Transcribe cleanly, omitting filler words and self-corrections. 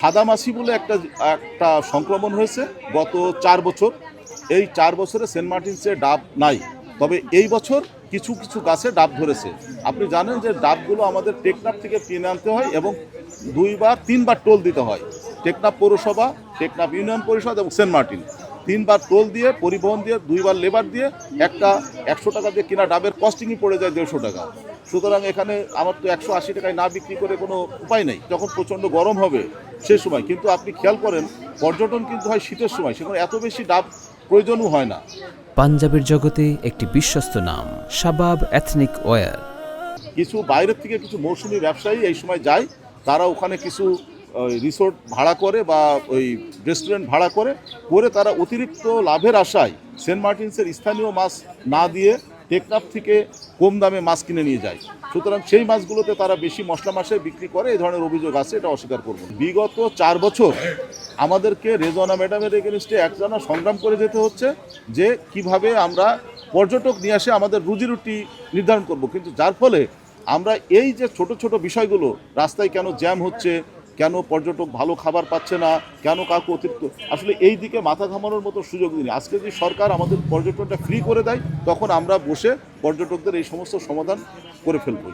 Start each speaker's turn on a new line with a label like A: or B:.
A: সাদামাছি বলে একটা একটা সংক্রমণ হয়েছে গত ৪ বছর। এই ৪ বছরে সেন্ট মার্টিনসে ডাব নাই, তবে এই বছর কিছু কিছু গাছে ডাব ধরেছে। আপনি জানেন যে ডাবগুলো আমাদের টেকনাফ থেকে কিনে আনতে হয় এবং ২-৩ বার টোল দিতে হয়। টেকনাফ পৌরসভা, টেকনাফ ইউনিয়ন পরিষদ এবং সেন্ট মার্টিন ৩ বার টোল দিয়ে, পরিবহন দিয়ে, ২ বার লেবার দিয়ে একটা ১০০ টাকা দিয়ে কেনা ডাবের কস্টিংই পড়ে যায় ১৫০ টাকা। সুতরাং এখানে আমার তো ১৮০ টাকায় না বিক্রি করে কোনো উপায় নেই। যখন প্রচণ্ড গরম হবে সে সময় কিন্তু আপনি খেয়াল করেন পর্যটন কিন্তু হয় শীতের সময়, সেখানে এত বেশি ডাব প্রয়োজনও হয় না।
B: পাঞ্জাবের জগতে একটি বিশ্বস্ত নাম শাবাব এথনিক ওয়্যার।
A: কিছু বাইরের থেকে কিছু মৌসুমি ব্যবসায়ী এই সময় যায়, তারা ওখানে কিছু রিসোর্ট ভাড়া করে বা ওই রেস্টুরেন্ট ভাড়া করে তারা অতিরিক্ত লাভের আশায় সেন্ট মার্টিনসের স্থানীয় মাছ না দিয়ে টেকনাফ থেকে কম দামে মাছ কিনে নিয়ে যায়। সুতরাং সেই মাছগুলোতে তারা বেশি মশলা মাসে বিক্রি করে, এই ধরনের অভিযোগ আছে, এটা অস্বীকার করব। বিগত ৪ বছর আমাদেরকে রেজওয়ানা ম্যাডামের এগেনস্টে একটানা সংগ্রাম করে যেতে হচ্ছে যে কিভাবে আমরা পর্যটক নিয়ে আসে আমাদের রুজিরুটি নির্ধারণ করব, কিন্তু যার ফলে আমরা এই যে ছোট ছোট বিষয়গুলো, রাস্তায় কেন জ্যাম হচ্ছে, কেন পর্যটক ভালো খাবার পাচ্ছে না, কেন কাউকে অতিরিক্ত, আসলে এই দিকে মাথা ঘামানোর মতো সুযোগ দিন। আজকে যদি সরকার আমাদের পর্যটনটা ফ্রি করে দেয়, তখন আমরা বসে পর্যটকদের এই সমস্ত সমাধান করে ফেলবো।